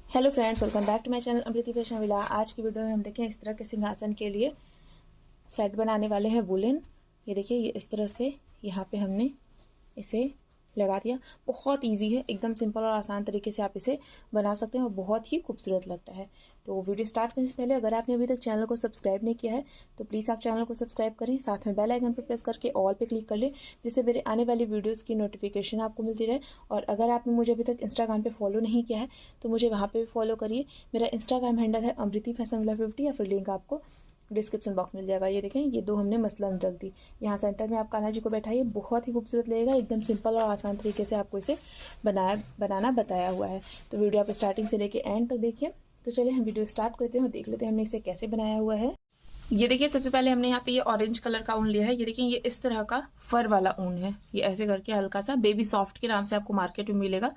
Hello friends, welcome back to my channel Amriti fashion villa. आज की video में हम देखें इस तरह के सिंहासन के लिए सेट बनाने वाले हैं वुलन। ये देखिए, ये इस तरह से यहाँ पे हमने इसे लगा दिया। बहुत इजी है, एकदम सिंपल और आसान तरीके से आप इसे बना सकते हैं और बहुत ही खूबसूरत लगता है। तो वीडियो स्टार्ट करने से पहले अगर आपने अभी तक चैनल को सब्सक्राइब नहीं किया है तो प्लीज़ आप चैनल को सब्सक्राइब करें, साथ में बेल आइकन पर प्रेस करके ऑल पे क्लिक कर लें, जिससे मेरे आने वाली वीडियोज़ की नोटिफिकेशन आपको मिलती रहे। और अगर आपने मुझे अभी तक इंस्टाग्राम पर फॉलो नहीं किया है तो मुझे वहाँ पर भी फॉलो करिए। मेरा इंस्टाग्राम हैंडल है अमृति फैशन विला 50, या फिर लिंक आपको डिस्क्रिप्शन बॉक्स मिल जाएगा। ये देखें, ये दो हमने मसलन रख दी। यहाँ सेंटर में आप कान्हा जी को बैठाइए, बहुत ही खूबसूरत लगेगा। एकदम सिंपल और आसान तरीके से आपको इसे बनाना बताया हुआ है। तो वीडियो आप स्टार्टिंग से लेके एंड तक देखिए। तो चलिए हम वीडियो स्टार्ट करते हैं और देख लेते हैं हमने इसे कैसे बनाया हुआ है। ये देखिए, सबसे पहले हमने यहाँ पे ये ऑरेंज कलर का ऊन लिया है। ये देखिए, ये इस तरह का फर वाला ऊन है। ये ऐसे करके हल्का सा बेबी सॉफ्ट के नाम से आपको मार्केट में मिलेगा,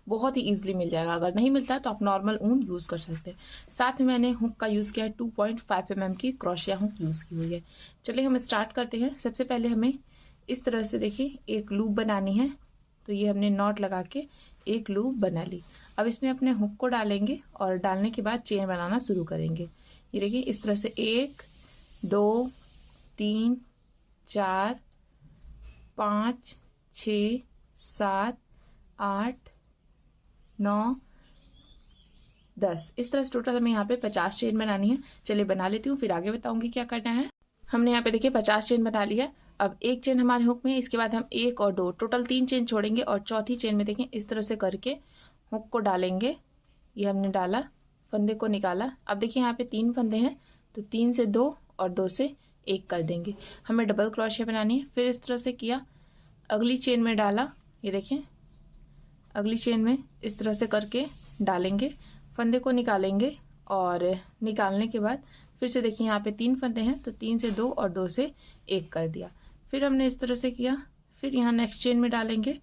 बहुत ही इजीली मिल जाएगा। अगर नहीं मिलता है तो आप नॉर्मल ऊन यूज कर सकते हैं। साथ में मैंने हुक का यूज किया है, 2.5 mm की क्रोशिया हुक यूज की हुई है। चलिए हम स्टार्ट करते हैं। सबसे पहले हमें इस तरह से देखिए एक लूप बनानी है। तो ये हमने नॉट लगा के एक लूप बना ली। अब इसमें अपने हुक को डालेंगे और डालने के बाद चेन बनाना शुरू करेंगे। ये देखिए, इस तरह से 1 2 3 4 5 6 7 8 9 10, इस तरह से टोटल हमें यहाँ पे 50 चेन बनानी है। चलिए बना लेती हूँ, फिर आगे बताऊंगी क्या करना है। हमने यहाँ पे देखिए 50 चेन बना ली है। अब एक चेन हमारे हुक में, इसके बाद हम 1 और 2 टोटल 3 चेन छोड़ेंगे और चौथी चेन में देखें इस तरह से करके हुक को डालेंगे। ये हमने डाला, फंदे को निकाला। अब देखिए यहाँ पे 3 फंदे हैं, तो 3 से 2 और 2 से 1 कर देंगे। हमें डबल क्रोशिया बनानी है। फिर इस तरह से किया, अगली चेन में डाला। ये देखें, अगली चेन में इस तरह से करके डालेंगे, फंदे को निकालेंगे और निकालने के बाद फिर से देखिए यहाँ पे 3 फंदे हैं, तो 3 से 2 और 2 से 1 कर दिया। फिर हमने इस तरह से किया, फिर यहाँ नेक्स्ट चेन में डालेंगे,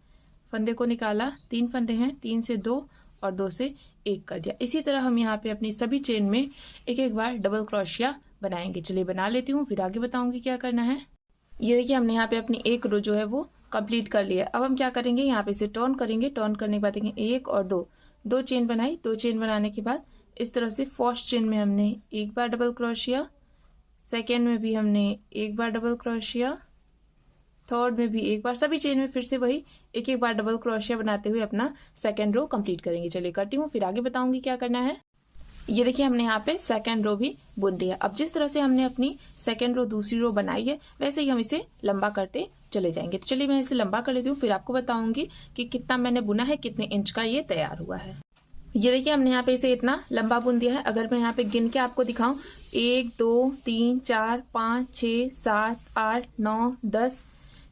फंदे को निकाला, 3 फंदे हैं, 3 से 2 और 2 से 1 कर दिया। इसी तरह हम यहाँ पे अपनी सभी चेन में एक बार डबल क्रोशिया बनाएंगे। चलिए बना लेती हूँ, फिर आगे बताऊंगी क्या करना है। ये देखिए, हमने यहाँ पे अपनी एक रो जो है वो कंप्लीट कर लिया। अब हम क्या करेंगे, यहाँ पे इसे टर्न करेंगे। टर्न करने के बाद देखें 1 और 2 चेन बनाई। 2 चेन बनाने के बाद इस तरह से फर्स्ट चेन में हमने एक बार डबल क्रोशिया, सेकेंड में भी हमने एक बार डबल क्रोशिया, थर्ड में भी एक बार, सभी चेन में फिर से वही एक बार डबल क्रोशिया बनाते हुए अपना सेकेंड रो कंप्लीट करेंगे। चलिए करती हूँ, फिर आगे बताऊंगी क्या करना है। ये देखिए, हमने यहाँ पे सेकेंड रो भी बुन दिया। अब जिस तरह से हमने अपनी सेकेंड रो दूसरी रो बनाई है, वैसे ही हम इसे लंबा करते चले जाएंगे। तो चलिए मैं इसे लंबा कर लेती हूँ, फिर आपको बताऊंगी कि कितना मैंने बुना है, कितने इंच का ये तैयार हुआ है। ये देखिए, हमने यहाँ पे इसे इतना लंबा बुन दिया है। अगर मैं यहाँ पे गिन के आपको दिखाऊं, 1 2 3 4 5 6 7 8 9 10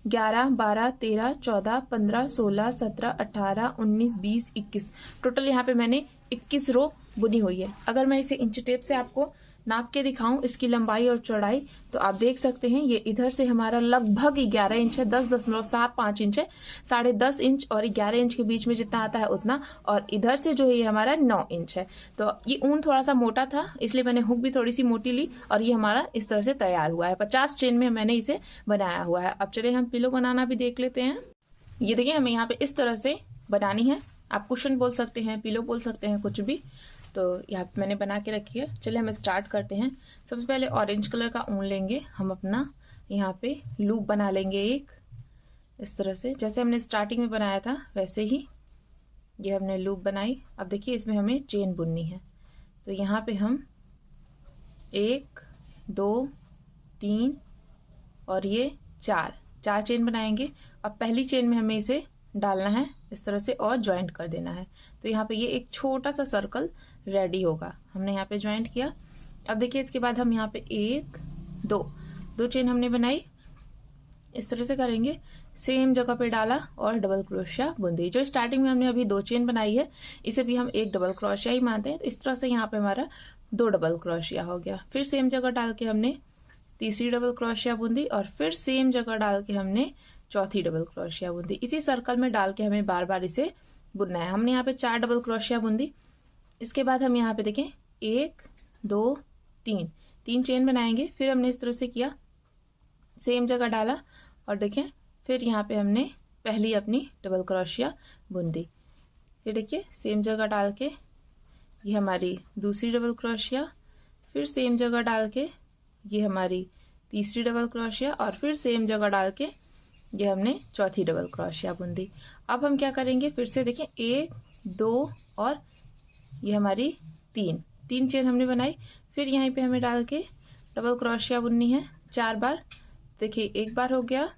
11 12 13 14 15 16 17 18 19 20 21, टोटल यहाँ पे मैंने 21 रो बुनी हुई है। अगर मैं इसे इंच टेप से आपको नाप के दिखाऊं इसकी लंबाई और चौड़ाई, तो आप देख सकते हैं ये इधर से हमारा लगभग 11 इंच है, 10.75 इंच है। 10.5 इंच और 11 इंच के बीच में जितना आता है उतना, और इधर से जो है ये हमारा 9 इंच है। तो ये ऊन थोड़ा सा मोटा था, इसलिए मैंने हुक भी थोड़ी सी मोटी ली और ये हमारा इस तरह से तैयार हुआ है। 50 चेन में मैंने इसे बनाया हुआ है। अब चलिए हम पिलो बनाना भी देख लेते हैं। ये देखिए, हमें यहाँ पे इस तरह से बनानी है। आप कुशन बोल सकते हैं, पिलो बोल सकते हैं, कुछ भी। तो यहाँ पे मैंने बना के रखी है। चलिए हम स्टार्ट करते हैं। सबसे पहले ऑरेंज कलर का ऊन लेंगे, हम अपना यहाँ पे लूप बना लेंगे एक, इस तरह से जैसे हमने स्टार्टिंग में बनाया था वैसे ही ये हमने लूप बनाई। अब देखिए, इसमें हमें चेन बुननी है। तो यहाँ पे हम 1 2 3 और ये 4 चेन बनाएंगे। अब पहली चेन में हमें इसे डालना है इस तरह से और ज्वाइंट कर देना है। तो यहाँ पे ये एक छोटा सा सर्कल रेडी होगा। हमने यहाँ पे ज्वाइंट किया। अब देखिए, इसके बाद हम यहाँ पे 1 2 चेन हमने बनाई, इस तरह से करेंगे। सेम जगह पे डाला और डबल क्रोशिया बुन दी। जो स्टार्टिंग में हमने अभी 2 चेन बनाई है, इसे भी हम एक डबल क्रोशिया ही मानते हैं। तो इस तरह से यहाँ पे हमारा 2 डबल क्रोशिया हो गया। फिर सेम जगह डाल के हमने तीसरी डबल क्रोशिया बुन दी और फिर सेम जगह डाल के हमने चौथी डबल क्रोशिया बुन दी। इसी सर्कल में डाल के हमें बार बार इसे बुनना है। हमने यहाँ पे 4 डबल क्रोशिया बुन दी। इसके बाद हम यहाँ पे देखें 1 2 3 चेन बनाएंगे। फिर हमने इस तरह से किया, सेम जगह डाला और देखें फिर यहाँ पे हमने पहली अपनी डबल क्रोशिया बुन दी। फिर देखिए, सेम जगह डाल के ये हमारी दूसरी डबल क्रोशिया, फिर सेम जगह डाल के ये हमारी तीसरी डबल क्रोशिया और फिर सेम जगह डाल के ये हमने चौथी डबल क्रोशिया बुन दी। अब हम क्या करेंगे, फिर से देखें 1 2 और ये हमारी 3 चेन हमने बनाई। फिर यहीं पे हमें डाल के डबल क्रोशिया बुननी है 4 बार। देखिए 1 बार हो गया,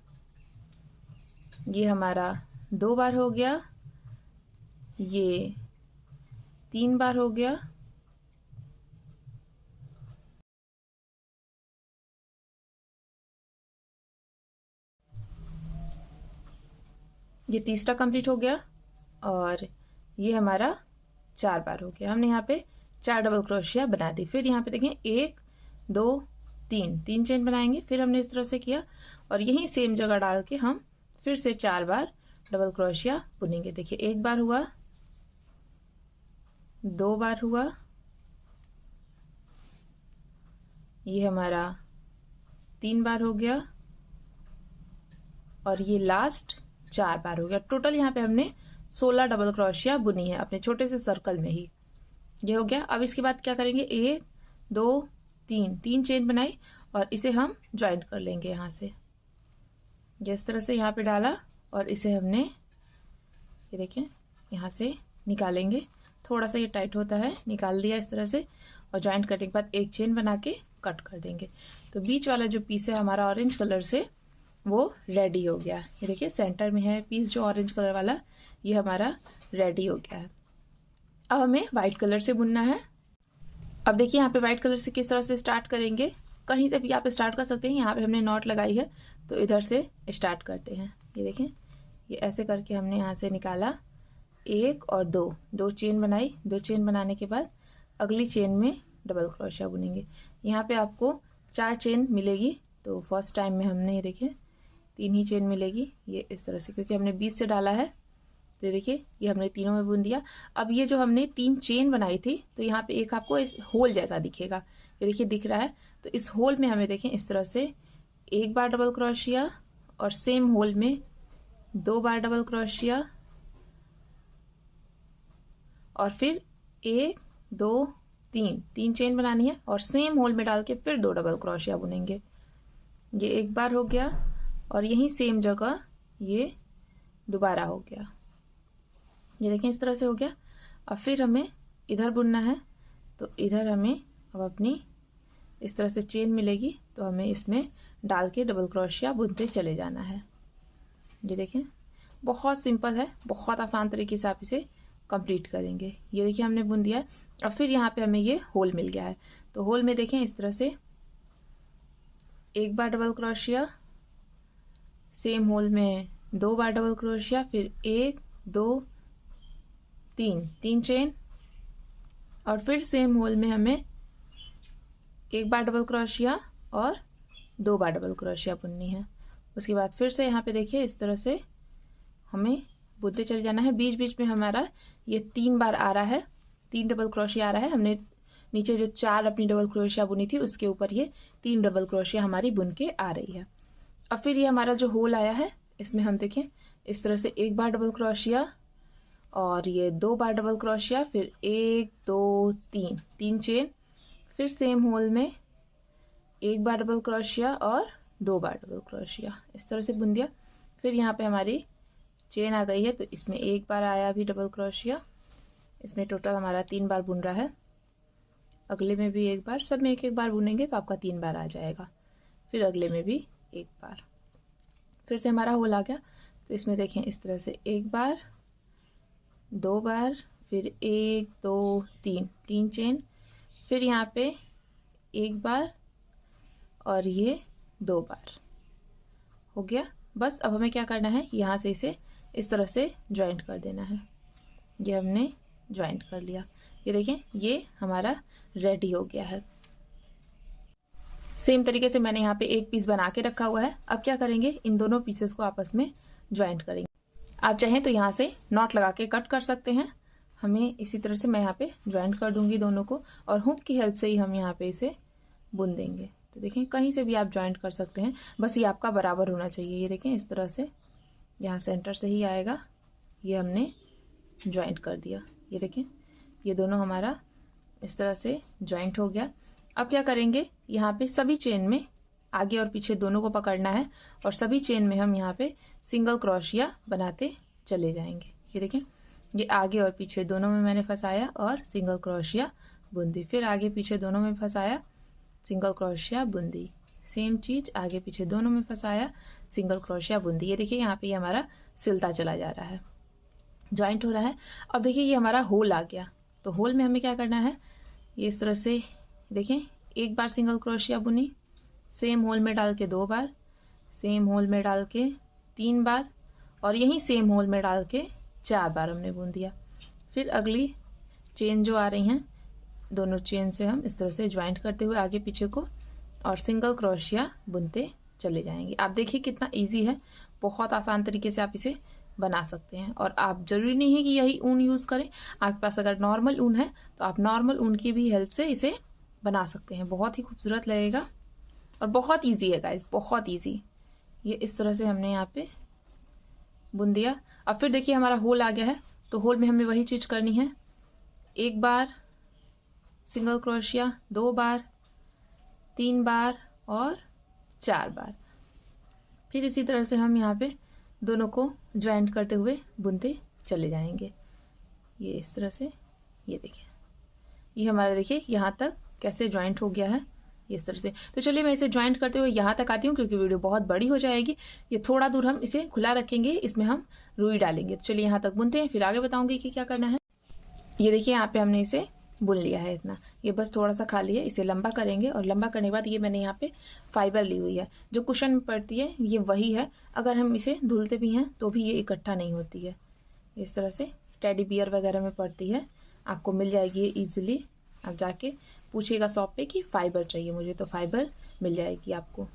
ये हमारा 2 बार हो गया, ये 3 बार हो गया, ये तीसरा कंप्लीट हो गया और ये हमारा 4 बार हो गया। हमने यहाँ पे 4 डबल क्रोशिया बना दी। फिर यहाँ पे देखें 1 2 3 चेन बनाएंगे। फिर हमने इस तरह से किया और यही सेम जगह डाल के हम फिर से 4 बार डबल क्रोशिया बुनेंगे। देखिए 1 बार हुआ, 2 बार हुआ, ये हमारा 3 बार हो गया और ये लास्ट 4 बार हो गया। टोटल यहाँ पे हमने 16 डबल क्रोशिया बुनी है अपने छोटे से सर्कल में ही। ये हो गया। अब इसके बाद क्या करेंगे, 1 2 3 चेन बनाई और इसे हम ज्वाइंट कर लेंगे यहाँ से। जिस तरह से यहाँ पे डाला और इसे हमने ये देखें यहाँ से निकालेंगे। थोड़ा सा ये टाइट होता है, निकाल दिया इस तरह से और ज्वाइंट करने के बाद एक चेन बना के कट कर देंगे। तो बीच वाला जो पीस है हमारा ऑरेंज कलर से वो रेडी हो गया। ये देखिए सेंटर में है पीस जो ऑरेंज कलर वाला, ये हमारा रेडी हो गया है। अब हमें व्हाइट कलर से बुनना है। अब देखिए यहाँ पे व्हाइट कलर से किस तरह से स्टार्ट करेंगे, कहीं से भी आप स्टार्ट कर सकते हैं। यहाँ पे हमने नॉट लगाई है तो इधर से स्टार्ट करते हैं। ये देखें ये ऐसे करके हमने यहाँ से निकाला 1 और 2 चेन बनाई। 2 चेन बनाने के बाद अगली चेन में डबल क्रोशिया बुनेंगे। यहाँ पे आपको 4 चेन मिलेगी। तो फर्स्ट टाइम में हमने ये देखिए 3 ही चेन मिलेगी, ये इस तरह से, क्योंकि हमने 20 से डाला है। तो ये देखिए ये हमने तीनों में बुन दिया। अब ये जो हमने 3 चेन बनाई थी तो यहाँ पे एक आपको इस होल जैसा दिखेगा, ये देखिए दिख रहा है। तो इस होल में हमें देखें इस तरह से 1 बार डबल क्रोशिया और सेम होल में 2 बार डबल क्रोशिया और फिर 1 2 3 चेन बनानी है और सेम होल में डाल के फिर 2 डबल क्रोशिया बुनेंगे। ये 1 बार हो गया और यही सेम जगह ये दोबारा हो गया। ये देखें इस तरह से हो गया। अब फिर हमें इधर बुनना है तो इधर हमें अब अपनी इस तरह से चेन मिलेगी तो हमें इसमें डाल के डबल क्रोशिया बुनते चले जाना है। ये देखें बहुत सिंपल है, बहुत आसान तरीके से आप इसे कंप्लीट करेंगे। ये देखिए हमने बुन दिया है। अब फिर यहाँ पे हमें ये होल मिल गया है तो होल में देखें इस तरह से 1 बार डबल क्रोशिया, सेम होल में 2 बार डबल क्रोशिया, फिर 1 2 3 चेन और फिर सेम होल में हमें 1 बार डबल क्रोशिया और 2 बार डबल क्रोशिया बुननी है। उसके बाद फिर से यहाँ पे देखिए इस तरह से हमें बुनते चले जाना है। बीच बीच में हमारा ये 3 बार आ रहा है, 3 डबल क्रोशिया आ रहा है। हमने नीचे जो 4 अपनी डबल क्रोशिया बुनी थी उसके ऊपर ये 3 डबल क्रोशिया हमारी बुन के आ रही है। अब फिर ये हमारा जो होल आया है इसमें हम देखें इस तरह से 1 बार डबल क्रोशिया और ये 2 बार डबल क्रोशिया, फिर 1 2 3 चेन, फिर सेम होल में 1 बार डबल क्रोशिया और 2 बार डबल क्रोशिया, इस तरह से बुन दिया। फिर यहाँ पे हमारी चेन आ गई है तो इसमें 1 बार आया भी डबल क्रोशिया, इसमें टोटल हमारा 3 बार बुन रहा है। अगले में भी 1 बार, सब में 1 बार बुनेंगे तो आपका 3 बार आ जाएगा। फिर अगले में भी 1 बार, फिर से हमारा होल आ गया तो इसमें देखें इस तरह से 1 बार 2 बार, फिर 1 2 3 चेन, फिर यहाँ पे 1 बार और ये 2 बार हो गया। बस अब हमें क्या करना है, यहाँ से इसे इस तरह से ज्वाइंट कर देना है। ये हमने ज्वाइंट कर लिया। ये देखें ये हमारा रेडी हो गया है। सेम तरीके से मैंने यहाँ पे एक पीस बना के रखा हुआ है। अब क्या करेंगे, इन दोनों पीसेस को आपस में ज्वाइंट करेंगे। आप चाहें तो यहाँ से नॉट लगा के कट कर सकते हैं। हमें इसी तरह से मैं यहाँ पे ज्वाइंट कर दूंगी दोनों को और हुक की हेल्प से ही हम यहाँ पे इसे बुन देंगे। तो देखें कहीं से भी आप ज्वाइंट कर सकते हैं, बस ये आपका बराबर होना चाहिए। ये देखें इस तरह से यहाँ सेंटर से ही आएगा। ये हमने ज्वाइंट कर दिया। ये देखें ये दोनों हमारा इस तरह से ज्वाइंट हो गया। अब क्या करेंगे, यहाँ पे सभी चेन में आगे और पीछे दोनों को पकड़ना है और सभी चेन में हम यहाँ पे सिंगल क्रोशिया बनाते चले जाएंगे। ये देखें, ये आगे और पीछे दोनों में मैंने फंसाया और सिंगल क्रोशिया बुन दी, फिर आगे पीछे दोनों में फंसाया, सिंगल क्रोशिया बुन दी, सेम चीज आगे पीछे दोनों में फंसाया, सिंगल क्रोशिया बुन दी। ये देखिए यहाँ पे ये हमारा सिलता चला जा रहा है, ज्वाइंट हो रहा है। अब देखिए ये हमारा होल आ गया, तो होल में हमें क्या करना है, ये इस तरह से देखें, एक बार सिंगल क्रोशिया बुनी, सेम होल में डाल के 2 बार, सेम होल में डाल के 3 बार और यही सेम होल में डाल के 4 बार हमने बुन दिया। फिर अगली चेन जो आ रही हैं, दोनों चेन से हम इस तरह से ज्वाइंट करते हुए आगे पीछे को और सिंगल क्रोशिया बुनते चले जाएंगे। आप देखिए कितना इजी है, बहुत आसान तरीके से आप इसे बना सकते हैं। और आप जरूरी नहीं है कि यही ऊन यूज करें, आपके पास अगर नॉर्मल ऊन है तो आप नॉर्मल ऊन की भी हेल्प से इसे बना सकते हैं। बहुत ही खूबसूरत लगेगा और बहुत इजी है गाइस, बहुत इजी। ये इस तरह से हमने यहाँ पे बुन दिया। अब फिर देखिए हमारा होल आ गया है, तो होल में हमें वही चीज करनी है, 1 बार सिंगल क्रोशिया, 2 बार, 3 बार और 4 बार। फिर इसी तरह से हम यहाँ पे दोनों को ज्वाइंट करते हुए बुनते चले जाएंगे। ये इस तरह से, ये देखिए ये हमारा देखिए यहाँ तक कैसे ज्वाइंट हो गया है, ये इस तरह से। तो चलिए मैं इसे ज्वाइंट करते हुए यहाँ तक आती हूँ, क्योंकि वीडियो बहुत बड़ी हो जाएगी। ये थोड़ा दूर हम इसे खुला रखेंगे, इसमें हम रुई डालेंगे। तो चलिए यहाँ तक बुनते हैं, फिर आगे बताऊंगी कि क्या करना है। ये देखिए यहाँ पे हमने इसे बुन लिया है इतना, ये बस थोड़ा सा खाली है, इसे लंबा करेंगे और लंबा करने के बाद ये मैंने यहाँ पे फाइबर ली हुई है, जो कुशन में पड़ती है ये वही है। अगर हम इसे धुलते भी हैं तो भी ये इकट्ठा नहीं होती है। इस तरह से टेडी बियर वगैरह में पड़ती है, आपको मिल जाएगी ये ईजिली। आप जाके पूछिएगा शॉप पे कि फाइबर चाहिए मुझे, तो फाइबर मिल जाएगी आपको।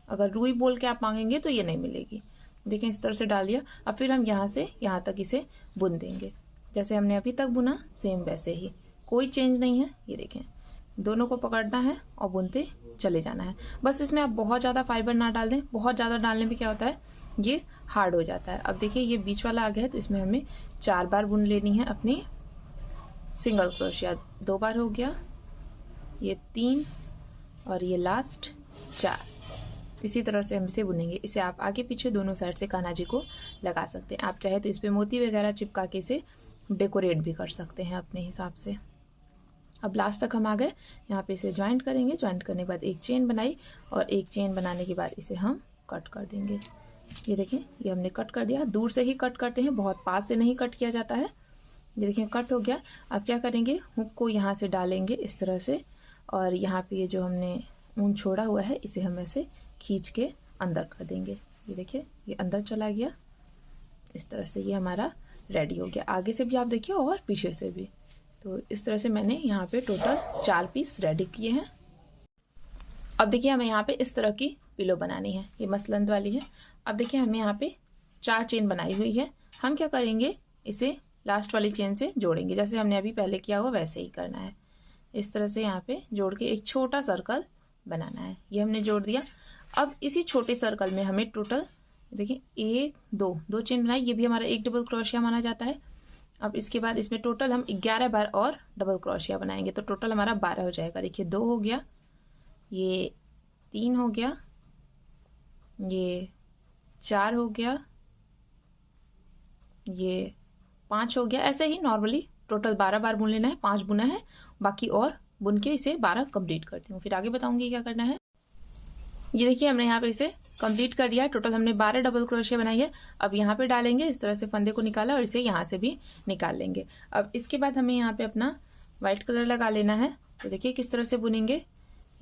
अगर रुई बोल के आप मांगेंगे तो ये नहीं मिलेगी। देखें इस तरह से डाल दिया। अब फिर हम यहाँ से यहाँ तक इसे बुन देंगे, जैसे हमने अभी तक बुना सेम वैसे ही, कोई चेंज नहीं है। ये देखें, दोनों को पकड़ना है और बुनते चले जाना है। बस इसमें आप बहुत ज़्यादा फाइबर ना डाल दें, बहुत ज़्यादा डालने पे क्या होता है, ये हार्ड हो जाता है। अब देखिए ये बीच वाला आ गया है, तो इसमें हमें 4 बार बुन लेनी है अपनी सिंगल क्रोशिया। 2 बार हो गया, ये 3 और ये लास्ट 4। इसी तरह से हम इसे बुनेंगे। इसे आप आगे पीछे दोनों साइड से कान्हा जी को लगा सकते हैं। आप चाहे तो इस पे मोती वगैरह चिपका के इसे डेकोरेट भी कर सकते हैं अपने हिसाब से। अब लास्ट तक हम आ गए, यहाँ पे इसे ज्वाइंट करेंगे। ज्वाइंट करने के बाद एक चेन बनाई और एक चेन बनाने के बाद इसे हम कट कर देंगे। ये देखें, ये हमने कट कर दिया। दूर से ही कट करते हैं, बहुत पास से नहीं कट किया जाता है। ये देखें कट हो गया। अब क्या करेंगे, हुक को यहाँ से डालेंगे इस तरह से, और यहाँ पे ये जो हमने ऊन छोड़ा हुआ है इसे हम ऐसे खींच के अंदर कर देंगे। ये देखिए ये अंदर चला गया। इस तरह से ये हमारा रेडी हो गया। आगे से भी आप देखिए और पीछे से भी। तो इस तरह से मैंने यहाँ पे टोटल 4 पीस रेडी किए हैं। अब देखिए हमें यहाँ पे इस तरह की पिलो बनानी है, ये मसलंद वाली है। अब देखिए हमें यहाँ पे 4 चेन बनाई हुई है। हम क्या करेंगे, इसे लास्ट वाली चेन से जोड़ेंगे, जैसे हमने अभी पहले किया हुआ वैसे ही करना है। इस तरह से यहाँ पे जोड़ के एक छोटा सर्कल बनाना है। ये हमने जोड़ दिया। अब इसी छोटे सर्कल में हमें टोटल देखिए 1 2 चेन बनाई, ये भी हमारा एक डबल क्रोशिया माना जाता है। अब इसके बाद इसमें टोटल हम 11 बार और डबल क्रोशिया बनाएंगे, तो टोटल हमारा 12 हो जाएगा। देखिए 2 हो गया, ये 3 हो गया, ये 4 हो गया, ये 5 हो गया। ऐसे ही नॉर्मली टोटल 12 बार बुन लेना है। 5 बुना है, बाकी और बुन के इसे 12 कंप्लीट करती हूँ, फिर आगे बताऊंगी क्या करना है। ये देखिए हमने यहाँ पे इसे कंप्लीट कर दिया। टोटल हमने 12 डबल क्रोशिया बनाई है। अब यहाँ पे डालेंगे, इस तरह से फंदे को निकाला और इसे यहाँ से भी निकाल लेंगे। अब इसके बाद हमें यहाँ पे अपना व्हाइट कलर लगा लेना है। तो देखिए किस तरह से बुनेंगे,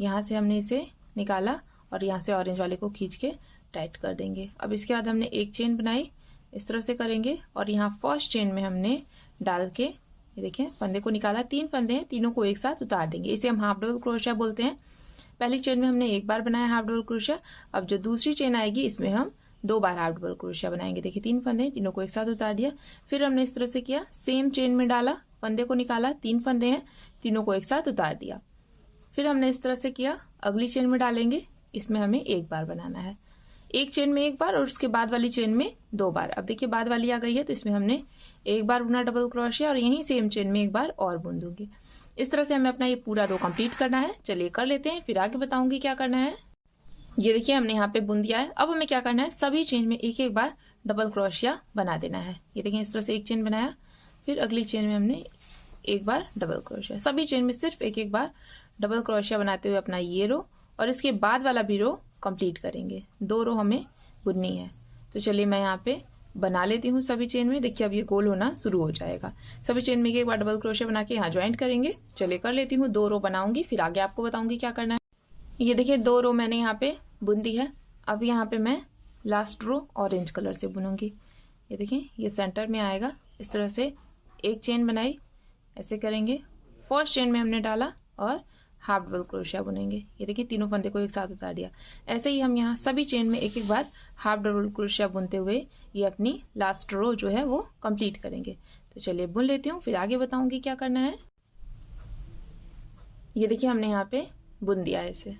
यहाँ से हमने इसे निकाला और यहाँ से ऑरेंज वाले को खींच के टाइट कर देंगे। अब इसके बाद हमने एक चेन बनाई, इस तरह से करेंगे और यहाँ फर्स्ट चेन में हमने डाल के ये देखें फंदे को निकाला। 3 फंदे हैं, तीनों को एक साथ उतार देंगे। इसे हम हाफ डबल क्रोशिया बोलते हैं। पहली चेन में हमने 1 बार बनाया हाफ डबल क्रोशिया। अब जो दूसरी चेन आएगी इसमें हम 2 बार हाफ डबल क्रोशिया बनाएंगे। देखिए 3 फंदे हैं, तीनों को एक साथ उतार दिया। फिर हमने इस तरह से किया, सेम चेन में डाला, फंदे को निकाला, 3 फंदे हैं, तीनों को एक साथ उतार दिया। फिर हमने इस तरह से किया, अगली चेन में डालेंगे, इसमें हमें 1 बार बनाना है। एक चेन में 1 बार और उसके बाद वाली चेन में 2 बार। अब देखिए बाद वाली आ गई है, तो इसमें हमने 1 बार बुना डबल क्रोशिया और यहीं सेम चेन में 1 बार और बुन दूंगी। इस तरह से हमें अपना ये पूरा रो कंप्लीट करना है। चलिए कर लेते हैं, फिर आगे बताऊंगी क्या करना है। ये देखिए हमने यहाँ पे बुन दिया है। अब हमें क्या करना है, सभी चेन में एक एक बार डबल क्रोशिया बना देना है। ये देखिए इस तरह से एक चेन बनाया, फिर अगली चेन में हमने एक बार डबल क्रोशिया, सभी चेन में सिर्फ एक एक बार डबल क्रोशिया बनाते हुए अपना ये रो और इसके बाद वाला भी रो कंप्लीट करेंगे। 2 रो हमें बुननी है। तो चलिए मैं यहाँ पे बना लेती हूँ सभी चेन में। देखिए अब ये गोल होना शुरू हो जाएगा। सभी चेन में एक बार डबल क्रोशिया बना के यहाँ ज्वाइंट करेंगे। चलिए कर लेती हूँ, 2 रो बनाऊंगी, फिर आगे आपको बताऊंगी क्या करना है। ये देखिए 2 रो मैंने यहाँ पे बुन दी है। अब यहाँ पे मैं लास्ट रो ऑरेंज कलर से बुनूंगी। ये देखिए ये सेंटर में आएगा। इस तरह से एक चेन बनाई, ऐसे करेंगे, फर्स्ट चेन में हमने डाला और हाफ डबल क्रोशिया बुनेंगे। ये देखिए तीनों फंदे को एक साथ उतार दिया। ऐसे ही हम यहाँ सभी चेन में एक एक बार हाफ डबल क्रोशिया बुनते हुए ये अपनी लास्ट रो जो है वो कंप्लीट करेंगे। तो चलिए बुन लेती हूँ, फिर आगे बताऊंगी क्या करना है। ये देखिए हमने यहाँ पे बुन दिया है इसे।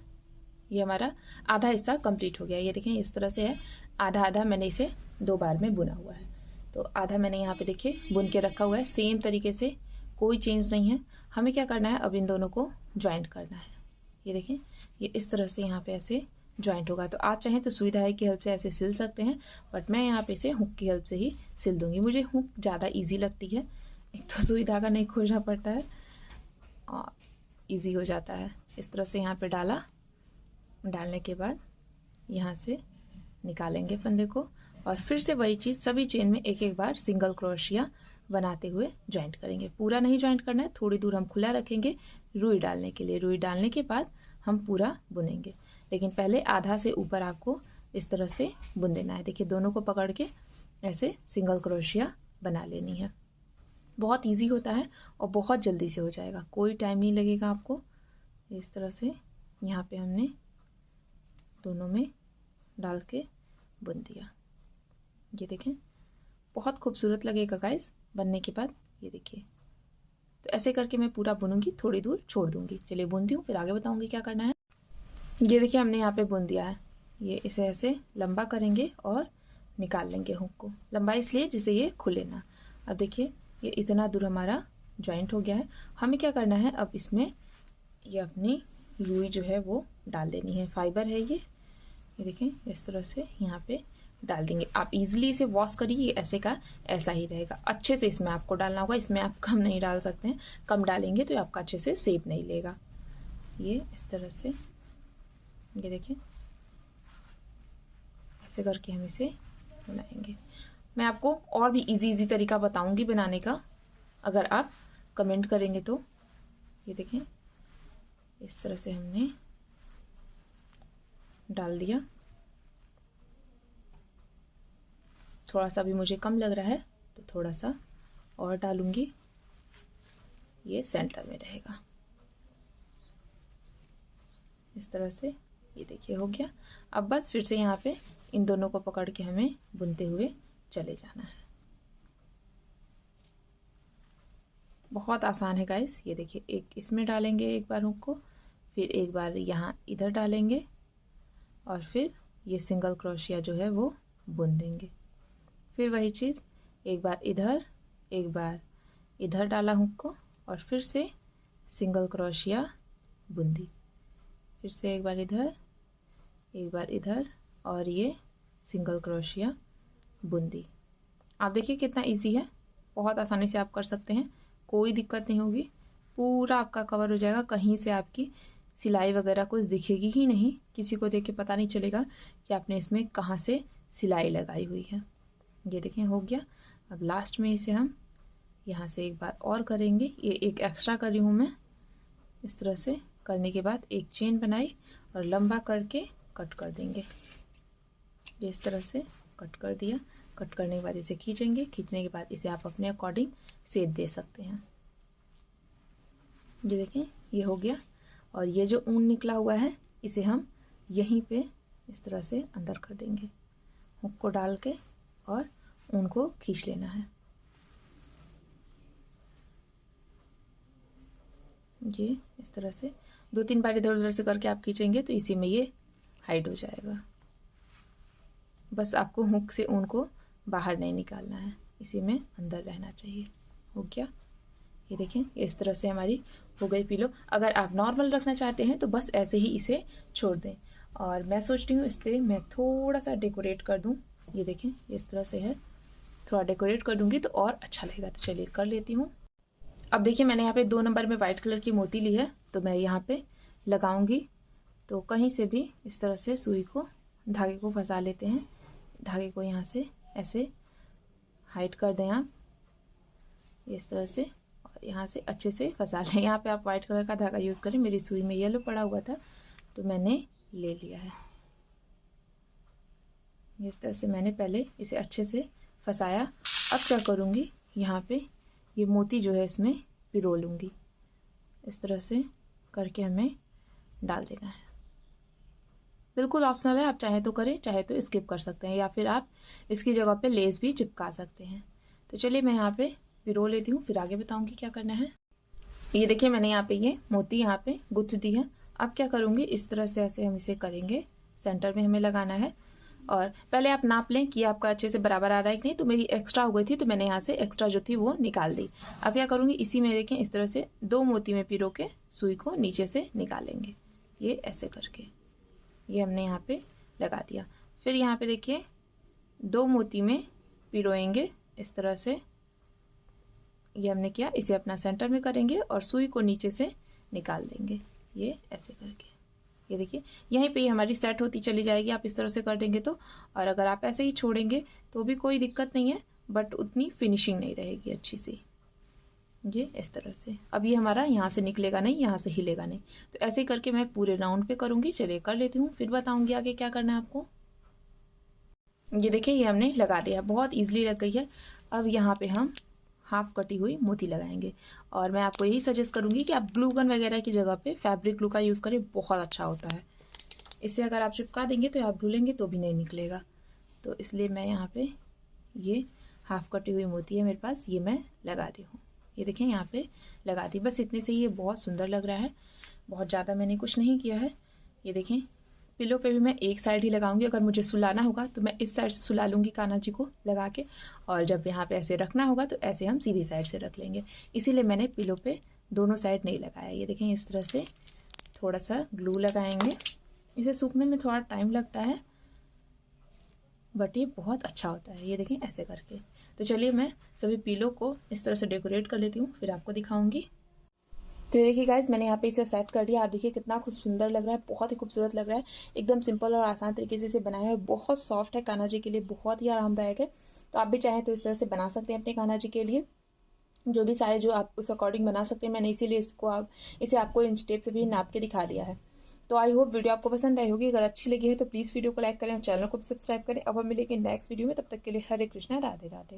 ये हमारा आधा हिस्सा कंप्लीट हो गया। ये देखिए इस तरह से है, आधा आधा मैंने इसे 2 बार में बुना हुआ है। तो आधा मैंने यहाँ पे देखिए बुन के रखा हुआ है। सेम तरीके से कोई चेंज नहीं है। हमें क्या करना है, अब इन दोनों को ज्वाइंट करना है। ये देखें ये इस तरह से यहाँ पे ऐसे ज्वाइंट होगा। तो आप चाहें तो सुई धागे की हेल्प से ऐसे सिल सकते हैं, बट मैं यहाँ पे इसे हुक की हेल्प से ही सिल दूंगी। मुझे हुक ज़्यादा ईजी लगती है, एक तो सुई धागा नहीं खोजना पड़ता है और ईजी हो जाता है। इस तरह से यहाँ पे डाला, डालने के बाद यहाँ से निकालेंगे फंदे को और फिर से वही चीज़ सभी चेन में एक एक बार सिंगल क्रोशिया बनाते हुए ज्वाइंट करेंगे। पूरा नहीं ज्वाइंट करना है, थोड़ी दूर हम खुला रखेंगे रुई डालने के लिए। रुई डालने के बाद हम पूरा बुनेंगे, लेकिन पहले आधा से ऊपर आपको इस तरह से बुन देना है। देखिए दोनों को पकड़ के ऐसे सिंगल क्रोशिया बना लेनी है। बहुत इजी होता है और बहुत जल्दी से हो जाएगा, कोई टाइम नहीं लगेगा आपको। इस तरह से यहाँ पे हमने दोनों में डाल के बुन दिया। ये देखें बहुत खूबसूरत लगेगा गाइस बनने के बाद। ये देखिए तो ऐसे करके मैं पूरा बुनूंगी, थोड़ी दूर छोड़ दूंगी। चलिए बुनती हूँ, फिर आगे बताऊंगी क्या करना है। ये देखिए हमने यहाँ पे बुन दिया है। ये इसे ऐसे लंबा करेंगे और निकाल लेंगे हुक को। लंबा इसलिए जिसे ये खुले ना। अब देखिए ये इतना दूर हमारा ज्वाइंट हो गया है। हमें क्या करना है, अब इसमें ये अपनी रुई जो है वो डाल देनी है। फाइबर है ये देखें इस तरह से यहाँ पे डाल देंगे। आप इजीली इसे वॉश करिए, ये ऐसे का ऐसा ही रहेगा। अच्छे से इसमें आपको डालना होगा, इसमें आप कम नहीं डाल सकते हैं, कम डालेंगे तो आपका अच्छे से शेप नहीं लेगा। ये इस तरह से ये देखिए ऐसे करके हम इसे बनाएंगे। मैं आपको और भी इजी तरीका बताऊंगी बनाने का, अगर आप कमेंट करेंगे तो। ये देखें इस तरह से हमने डाल दिया। थोड़ा सा भी मुझे कम लग रहा है तो थोड़ा सा और डालूंगी, ये सेंटर में रहेगा। इस तरह से ये देखिए हो गया। अब बस फिर से यहाँ पे इन दोनों को पकड़ के हमें बुनते हुए चले जाना है। बहुत आसान है गाइस। ये देखिए एक इसमें डालेंगे एक बार हुक को, फिर एक बार यहाँ इधर डालेंगे और फिर ये सिंगल क्रोशिया जो है वो बुन देंगे। फिर वही चीज़ एक बार इधर डाला हुक को और फिर से सिंगल क्रोशिया बुन दी। फिर से एक बार इधर और ये सिंगल क्रोशिया बुन दी। आप देखिए कितना इजी है, बहुत आसानी से आप कर सकते हैं, कोई दिक्कत नहीं होगी। पूरा आपका कवर हो जाएगा, कहीं से आपकी सिलाई वगैरह कुछ दिखेगी ही नहीं। किसी को देख के पता नहीं चलेगा कि आपने इसमें कहाँ से सिलाई लगाई हुई है। ये देखें हो गया। अब लास्ट में इसे हम यहाँ से एक बार और करेंगे। ये एक एक्स्ट्रा कर रही हूँ मैं। इस तरह से करने के बाद एक चेन बनाई और लंबा करके कट कर देंगे। ये इस तरह से कट कर दिया। कट करने के बाद इसे खींचेंगे, खींचने के बाद इसे आप अपने अकॉर्डिंग शेप दे सकते हैं। ये देखें ये हो गया। और ये जो ऊन निकला हुआ है इसे हम यहीं पे इस तरह से अंदर कर देंगे, हुक को डाल के और ऊन को खींच लेना है। ये इस तरह से 2-3 बार इधर उधर से करके आप खींचेंगे तो इसी में ये हाइड हो जाएगा। बस आपको हुक से ऊन को बाहर नहीं निकालना है, इसी में अंदर रहना चाहिए। हो गया। ये देखें इस तरह से हमारी हो गई पिलो। अगर आप नॉर्मल रखना चाहते हैं तो बस ऐसे ही इसे छोड़ दें। और मैं सोचती हूँ इस पर मैं थोड़ा सा डेकोरेट कर दूँ। ये देखें इस तरह से है, थोड़ा डेकोरेट कर दूंगी तो और अच्छा लगेगा। तो चलिए कर लेती हूँ। अब देखिए मैंने यहाँ पे 2 नंबर में वाइट कलर की मोती ली है, तो मैं यहाँ पे लगाऊंगी। तो कहीं से भी इस तरह से सुई को, धागे को फंसा लेते हैं। धागे को यहाँ से ऐसे हाइड कर दें आप इस तरह से, और यहाँ से अच्छे से फंसा लें। यहाँ पे आप वाइट कलर का धागा यूज़ करें। मेरी सुई में येलो पड़ा हुआ था तो मैंने ले लिया है। इस तरह से मैंने पहले इसे अच्छे से फंसाया। अब क्या करूँगी, यहाँ पे ये मोती जो है इसमें पिरो लूँगी। इस तरह से करके हमें डाल देना है। बिल्कुल ऑप्शनल है, आप चाहे तो करें चाहे तो स्किप कर सकते हैं, या फिर आप इसकी जगह पे लेस भी चिपका सकते हैं। तो चलिए मैं यहाँ पे पिरो लेती हूँ, फिर आगे बताऊँगी क्या करना है। ये देखिए मैंने यहाँ पे ये मोती यहाँ पे गुच्छ दी है। अब क्या करूँगी, इस तरह से ऐसे हम इसे करेंगे, सेंटर में हमें लगाना है। और पहले आप नाप लें कि आपका अच्छे से बराबर आ रहा है कि नहीं। तो मेरी एक्स्ट्रा हो गई थी तो मैंने यहाँ से एक्स्ट्रा जो थी वो निकाल दी। अब क्या करूँगी, इसी में देखें इस तरह से 2 मोती में पिरो के सुई को नीचे से निकालेंगे। ये ऐसे करके ये हमने यहाँ पे लगा दिया। फिर यहाँ पे देखिए 2 मोती में पिरोएंगे इस तरह से। ये हमने किया, इसे अपना सेंटर में करेंगे और सुई को नीचे से निकाल देंगे। ये ऐसे करके ये देखिए यहीं पे ही हमारी सेट होती चली जाएगी। आप इस तरह से कर देंगे तो, और अगर आप ऐसे ही छोड़ेंगे तो भी कोई दिक्कत नहीं है, बट उतनी फिनिशिंग नहीं रहेगी अच्छी सी। ये इस तरह से अब ये हमारा यहाँ से निकलेगा नहीं, यहाँ से हिलेगा नहीं। तो ऐसे करके मैं पूरे राउंड पे करूँगी। चलिए कर लेती हूँ, फिर बताऊँगी आगे क्या करना है आपको। ये देखिए ये हमने लगा दिया, बहुत ईजिली लग गई है। अब यहाँ पे हम हाफ कटी हुई मोती लगाएंगे। और मैं आपको यही सजेस्ट करूँगी कि आप ग्लू गन वगैरह की जगह पे फैब्रिक ग्लू का यूज़ करें, बहुत अच्छा होता है। इससे अगर आप चिपका देंगे तो आप धुलेंगे तो भी नहीं निकलेगा। तो इसलिए मैं यहाँ पे ये हाफ कटी हुई मोती है मेरे पास, ये मैं लगा रही हूँ। ये देखें यहाँ पे लगा दी, बस इतने से ये बहुत सुंदर लग रहा है। बहुत ज़्यादा मैंने कुछ नहीं किया है। ये देखें पिलो पे भी मैं एक साइड ही लगाऊंगी। अगर मुझे सुलाना होगा तो मैं इस साइड से सुला लूँगी कान्हा जी को लगा के, और जब यहाँ पे ऐसे रखना होगा तो ऐसे हम सीधी साइड से रख लेंगे। इसीलिए मैंने पिलो पे दोनों साइड नहीं लगाया। ये देखें इस तरह से थोड़ा सा ग्लू लगाएंगे। इसे सूखने में थोड़ा टाइम लगता है बट ये बहुत अच्छा होता है। ये देखें ऐसे करके। तो चलिए मैं सभी पिलो को इस तरह से डेकोरेट कर लेती हूँ, फिर आपको दिखाऊंगी। तो देखिए गाइज मैंने यहाँ पे इसे सेट कर दिया। आप देखिए कितना खूब सुंदर लग रहा है, बहुत ही खूबसूरत लग रहा है। एकदम सिंपल और आसान तरीके से इसे बनाया है। बहुत सॉफ्ट है, कान्हा जी के लिए बहुत ही आरामदायक है। तो आप भी चाहें तो इस तरह से बना सकते हैं अपने कान्हा जी के लिए, जो भी साइज जो आप उस अकॉर्डिंग बना सकते हैं। मैंने इसीलिए इसे आपको इंच टेप से भी नाप के दिखा दिया है। तो आई होप वीडियो आपको पसंद आई होगी। अगर अच्छी लगी है तो प्लीज़ वीडियो को लाइक करें और चैनल को भी सब्सक्राइब करें। अब हम मिलेंगे नेक्स्ट वीडियो में, तब तक के लिए हरे कृष्णा, राधे राधे।